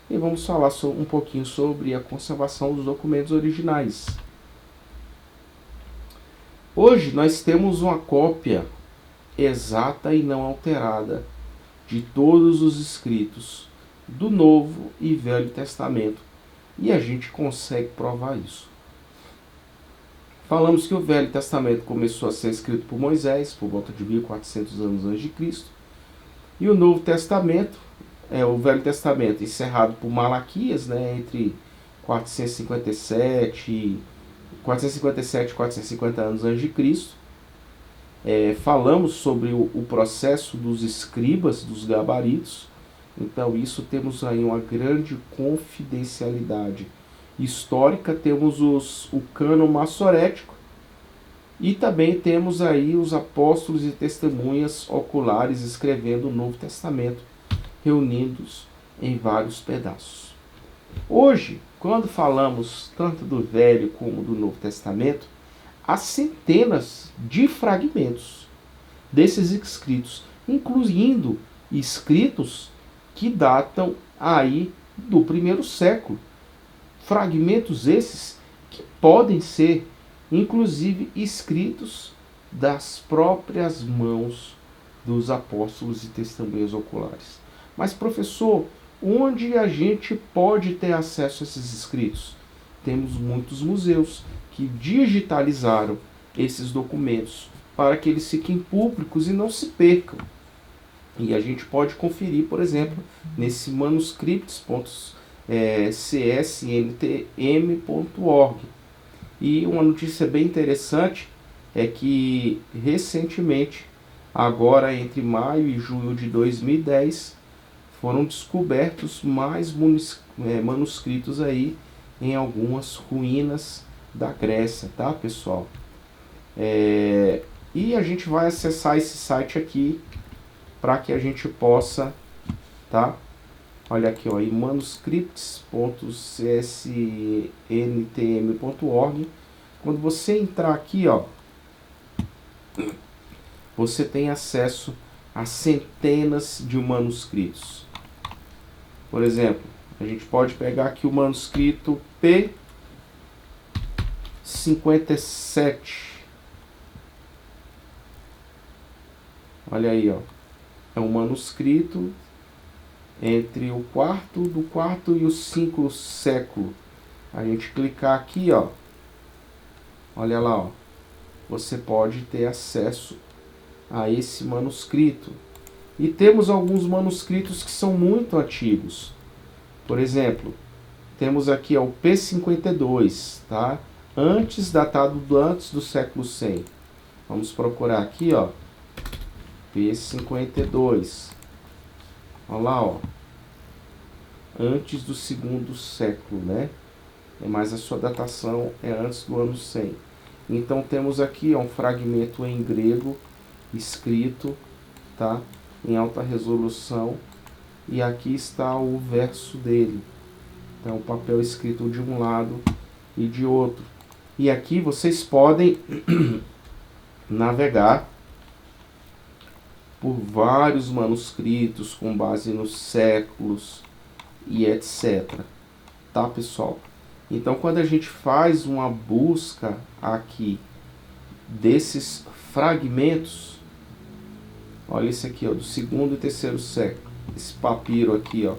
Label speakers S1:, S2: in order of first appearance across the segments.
S1: e vamos falar um pouquinho sobre a conservação dos documentos originais. Hoje nós temos uma cópia exata e não alterada de todos os escritos do Novo e Velho Testamento, e a gente consegue provar isso. Falamos que o Velho Testamento começou a ser escrito por Moisés por volta de 1400 anos antes de Cristo, e o Novo Testamento, o Velho Testamento encerrado por Malaquias, né, entre 457 e 450 anos antes de Cristo. Falamos sobre o processo dos escribas, dos gabaritos. Então isso temos aí uma grande confidencialidade histórica. Temos o cânon massorético e também temos aí os apóstolos e testemunhas oculares escrevendo o Novo Testamento, reunidos em vários pedaços. Hoje, quando falamos tanto do Velho como do Novo Testamento, há centenas de fragmentos desses escritos, incluindo escritos que datam aí do primeiro século. Fragmentos esses que podem ser, inclusive, escritos das próprias mãos dos apóstolos e testemunhas oculares. Mas, professor, onde a gente pode ter acesso a esses escritos? Temos muitos museus que digitalizaram esses documentos para que eles fiquem públicos e não se percam. E a gente pode conferir, por exemplo, nesse manuscripts.csntm.org. E uma notícia bem interessante é que recentemente, agora entre maio e junho de 2010, foram descobertos mais manuscritos aí em algumas ruínas da Grécia, tá, pessoal? E a gente vai acessar esse site aqui para que a gente possa, tá? Olha aqui, ó, manuscripts.csntm.org. Quando você entrar aqui, ó, você tem acesso a centenas de manuscritos. Por exemplo, a gente pode pegar aqui o manuscrito P57. Olha aí, ó. É um manuscrito entre do quarto e o 5 século. A gente clicar aqui, ó. Olha lá, ó. Você pode ter acesso a esse manuscrito. E temos alguns manuscritos que são muito antigos. Por exemplo, temos aqui, ó, o P52, tá? Datado antes do século 100. Vamos procurar aqui, ó. P52. Olha lá, ó. Antes do segundo século, né? Mas a sua datação é antes do ano 100. Então temos aqui, ó, um fragmento em grego escrito, tá? Em alta resolução. E aqui está o verso dele. Então, o papel escrito de um lado e de outro. E aqui vocês podem navegar por vários manuscritos com base nos séculos e etc. Tá, pessoal? Então, quando a gente faz uma busca aqui desses fragmentos, olha esse aqui, ó, do segundo e terceiro século, esse papiro aqui, ó,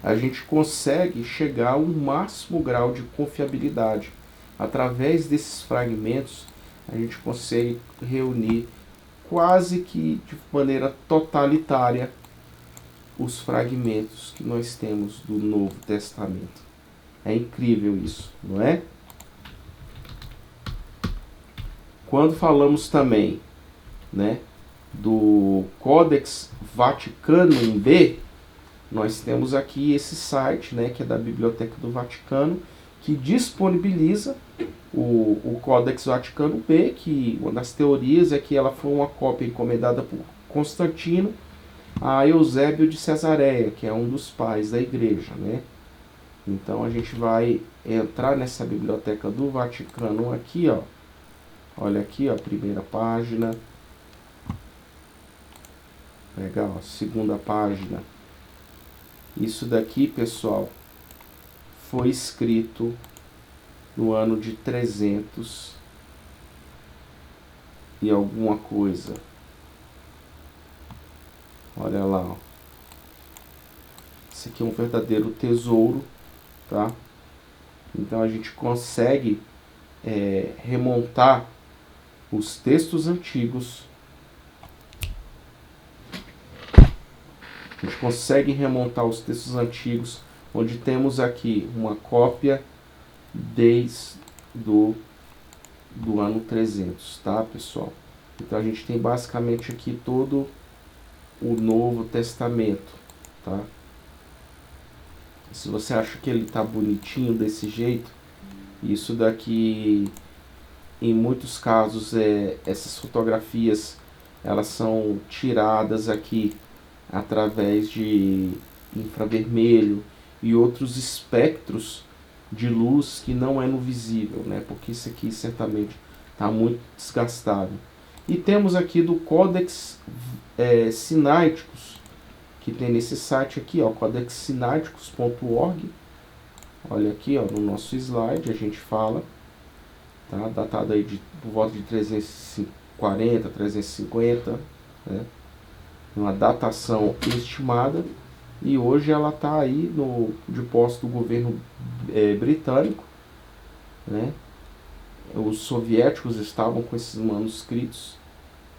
S1: a gente consegue chegar a um máximo grau de confiabilidade. Através desses fragmentos, a gente consegue reunir quase que de maneira totalitária os fragmentos que nós temos do Novo Testamento. É incrível isso, não é? Quando falamos também, né, do Codex Vaticanum B, nós temos aqui esse site, né, que é da Biblioteca do Vaticano, que disponibiliza o Codex Vaticano B, que uma das teorias é que ela foi uma cópia encomendada por Constantino a Eusébio de Cesareia, que é um dos pais da igreja, né? Então a gente vai entrar nessa Biblioteca do Vaticano aqui, ó. Olha aqui, ó, a primeira página. Legal, a segunda página. Isso daqui, pessoal, foi escrito no ano de 300 e alguma coisa. Olha lá, ó. Esse aqui é um verdadeiro tesouro, tá? Então a gente consegue remontar os textos antigos. A gente consegue remontar os textos antigos, onde temos aqui uma cópia desde do ano 300, tá, pessoal? Então a gente tem basicamente aqui todo o Novo Testamento, tá? Se você acha que ele tá bonitinho desse jeito, isso daqui, em muitos casos, essas fotografias, elas são tiradas aqui através de infravermelho e outros espectros de luz que não é no visível, né? Porque isso aqui certamente está muito desgastado. E temos aqui do Codex Sinaiticus, que tem nesse site aqui, ó, codexsinaiticus.org. Olha aqui, ó, no nosso slide a gente fala, tá? Datado aí por volta de 340, 350, né? Uma datação estimada, e hoje ela está aí de posse do governo britânico, né? Os soviéticos estavam com esses manuscritos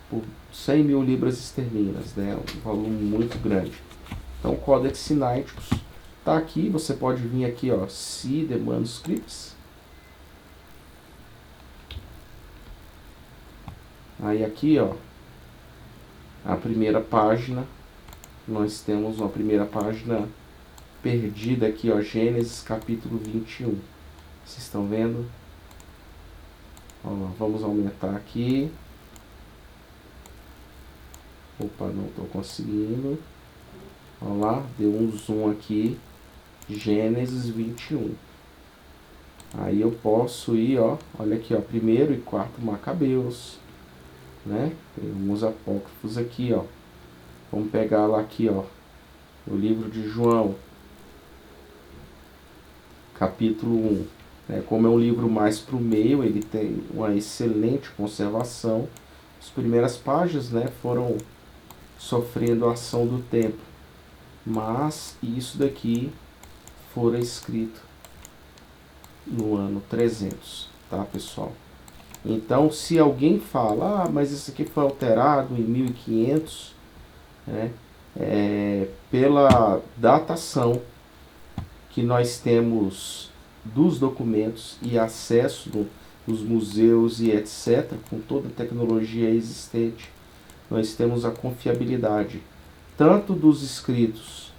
S1: por 100 mil libras esterlinas, né? Um valor muito grande. Então, o Codex Sinaiticus está aqui. Você pode vir aqui, ó, See the Manuscripts. Aí aqui, ó, a primeira página, nós temos uma primeira página perdida aqui, ó, Gênesis capítulo 21. Vocês estão vendo? Ó, vamos aumentar aqui. Opa, não estou conseguindo. Olha lá, deu um zoom aqui. Gênesis 21. Aí eu posso ir, ó, olha aqui, ó, primeiro e quarto Macabeus, né? Tem alguns apócrifos aqui, ó. Vamos pegar lá aqui, ó, o livro de João, capítulo 1. Né? Como é um livro mais para o meio, ele tem uma excelente conservação. As primeiras páginas, né, foram sofrendo a ação do tempo, mas isso daqui fora escrito no ano 300, tá, pessoal? Então, se alguém fala, mas isso aqui foi alterado em 1500, né, pela datação que nós temos dos documentos e acesso nos museus e etc., com toda a tecnologia existente, nós temos a confiabilidade tanto dos escritos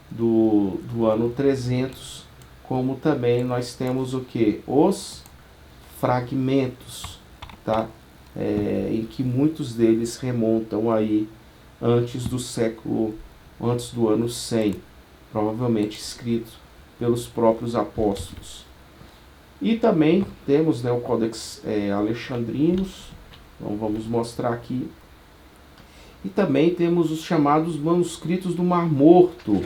S1: do ano 300, como também nós temos o que? Os fragmentos, tá? Em que muitos deles remontam aí antes do ano 100, provavelmente escritos pelos próprios apóstolos. E também temos, né, o Codex Alexandrinus, então vamos mostrar aqui. E também temos os chamados manuscritos do Mar Morto.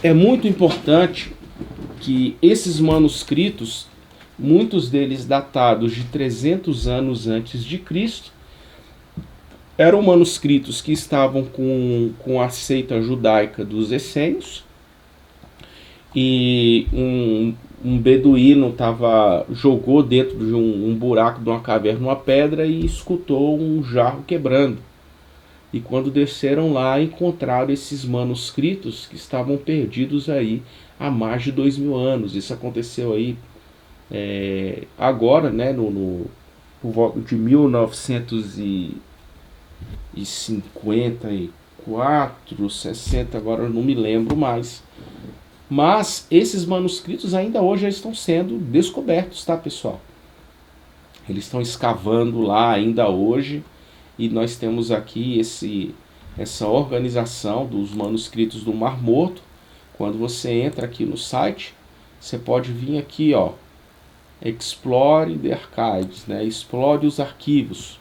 S1: É muito importante que esses manuscritos, muitos deles datados de 300 anos antes de Cristo, eram manuscritos que estavam com a seita judaica dos essênios, e um beduíno jogou dentro de um buraco de uma caverna uma pedra e escutou um jarro quebrando. E quando desceram lá, encontraram esses manuscritos que estavam perdidos aí há mais de 2000 anos. Isso aconteceu aí agora, né, por volta de 1954, 60, agora eu não me lembro mais. Mas esses manuscritos ainda hoje já estão sendo descobertos, tá, pessoal? Eles estão escavando lá ainda hoje, e nós temos aqui essa organização dos manuscritos do Mar Morto. Quando você entra aqui no site, você pode vir aqui, ó, Explore the Archives, né? Explore os arquivos.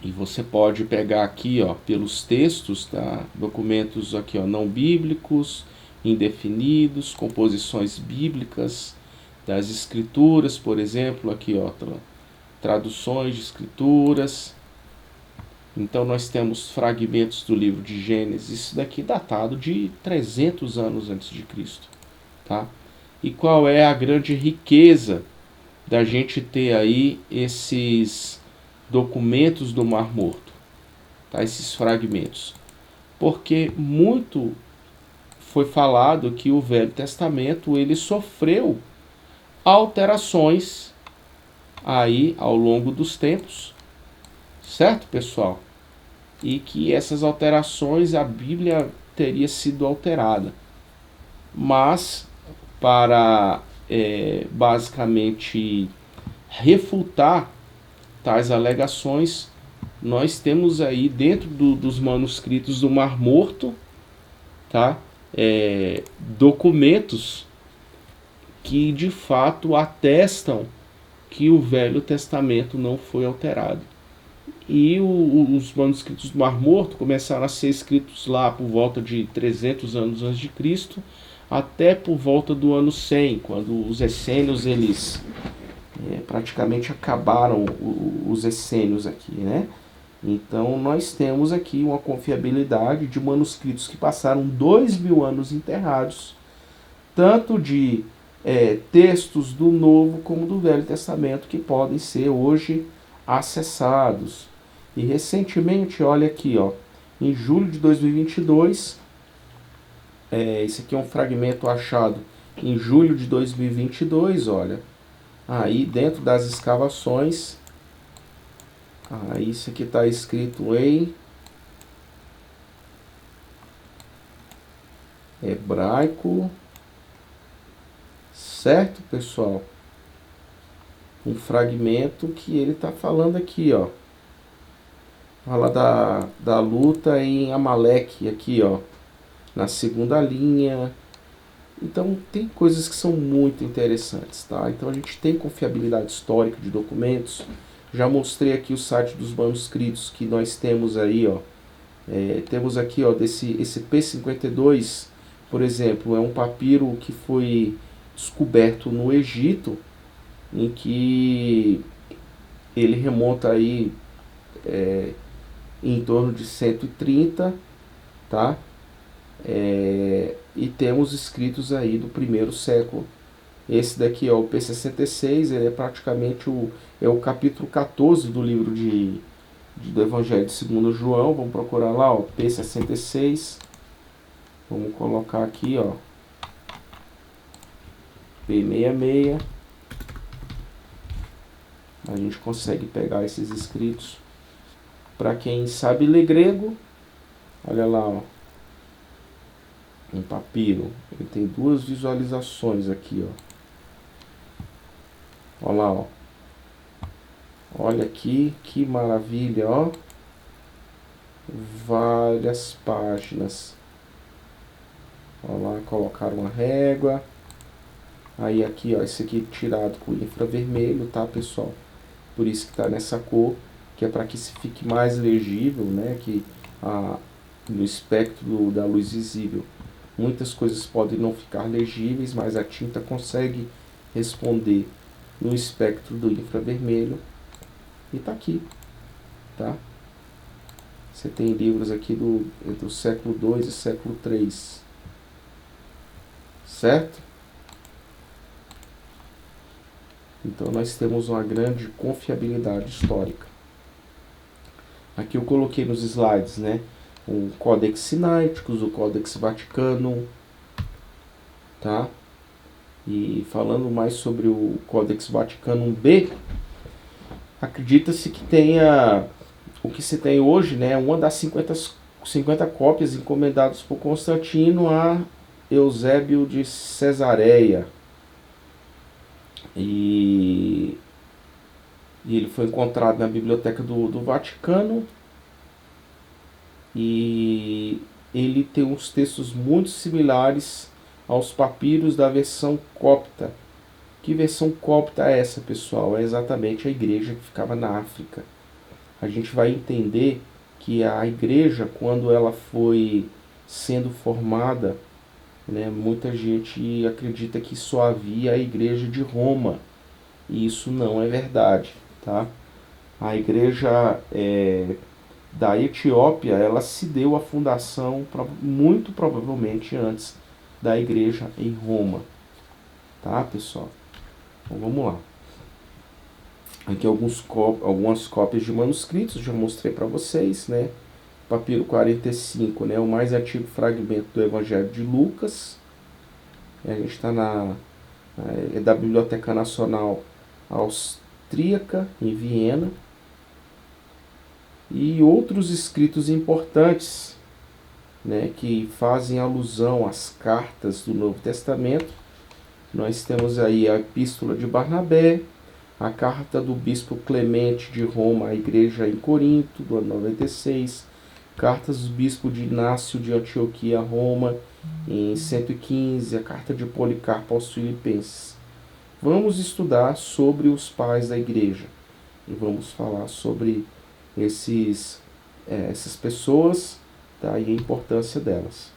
S1: E você pode pegar aqui, ó, pelos textos, tá? Documentos aqui, ó, não bíblicos, indefinidos, composições bíblicas das escrituras, por exemplo, aqui, ó, traduções de escrituras. Então nós temos fragmentos do livro de Gênesis, isso daqui datado de 300 anos antes de Cristo, tá? E qual é a grande riqueza da gente ter aí esses documentos do Mar Morto, tá? Esses fragmentos? Porque muito foi falado que o Velho Testamento ele sofreu alterações aí ao longo dos tempos, certo, pessoal? E que essas alterações a Bíblia teria sido alterada, mas para basicamente refutar tais alegações, nós temos aí dentro dos manuscritos do Mar Morto, tá? Documentos que de fato atestam que o Velho Testamento não foi alterado. E os manuscritos do Mar Morto começaram a ser escritos lá por volta de 300 anos antes de Cristo, até por volta do ano 100, quando os essênios eles praticamente acabaram os essênios aqui, né? Então nós temos aqui uma confiabilidade de manuscritos que passaram 2000 anos enterrados, tanto de textos do Novo como do Velho Testamento, que podem ser hoje acessados. E recentemente, olha aqui, ó, em julho de 2022, esse aqui é um fragmento achado em julho de 2022, olha, aí dentro das escavações, isso aqui está escrito em hebraico, certo, pessoal? Um fragmento que ele está falando aqui, ó. Fala da luta em Amaleque, aqui, ó, na segunda linha. Então tem coisas que são muito interessantes, tá? Então a gente tem confiabilidade histórica de documentos. Já mostrei aqui o site dos manuscritos que nós temos aí, ó. Temos aqui, ó, esse P52, por exemplo, é um papiro que foi descoberto no Egito, em que ele remonta aí em torno de 130, tá? E temos escritos aí do primeiro século. Esse daqui é o P66, ele é praticamente o capítulo 14 do livro do Evangelho de 2 João. Vamos procurar lá, ó, P66. Vamos colocar aqui, ó, P66. A gente consegue pegar esses escritos. Para quem sabe ler grego, olha lá, ó, um papiro. Ele tem duas visualizações aqui, ó. Olha lá, ó. Olha aqui, que maravilha, ó. Várias páginas. Olha lá, colocaram uma régua. Aí aqui, ó, esse aqui tirado com infravermelho, tá, pessoal? Por isso que tá nessa cor, que é para que se fique mais legível, né? Que no espectro da luz visível, muitas coisas podem não ficar legíveis, mas a tinta consegue responder no espectro do infravermelho. E tá aqui, tá? Você tem livros aqui entre o século II e século III, certo? Então nós temos uma grande confiabilidade histórica. Aqui eu coloquei nos slides, né? O Codex Sinaiticus, o Codex Vaticanum, tá? E falando mais sobre o Codex Vaticanum B, acredita-se que tenha o que se tem hoje, né? Uma das 50 cópias encomendadas por Constantino a Eusébio de Cesareia. E ele foi encontrado na biblioteca do Vaticano. E ele tem uns textos muito similares aos papiros da versão copta. Que versão copta é essa, pessoal? É exatamente a igreja que ficava na África. a gente vai entender que a igreja, quando ela foi sendo formada, né, muita gente acredita que só havia a igreja de Roma, e isso não é verdade, tá? A igreja da Etiópia, ela se deu a fundação muito provavelmente antes da igreja em Roma, tá, pessoal? Então vamos lá. Aqui algumas cópias de manuscritos, já mostrei para vocês, né? Papiro 45, né? O mais antigo fragmento do Evangelho de Lucas. A gente está da Biblioteca Nacional Austríaca, em Viena. E outros escritos importantes, né, que fazem alusão às cartas do Novo Testamento. Nós temos aí a Epístola de Barnabé, a carta do bispo Clemente de Roma à igreja em Corinto, do ano 96, cartas do bispo de Inácio de Antioquia a Roma, em 115, a carta de Policarpo aos Filipenses. Vamos estudar sobre os pais da igreja e vamos falar sobre essas pessoas, tá, e a importância delas.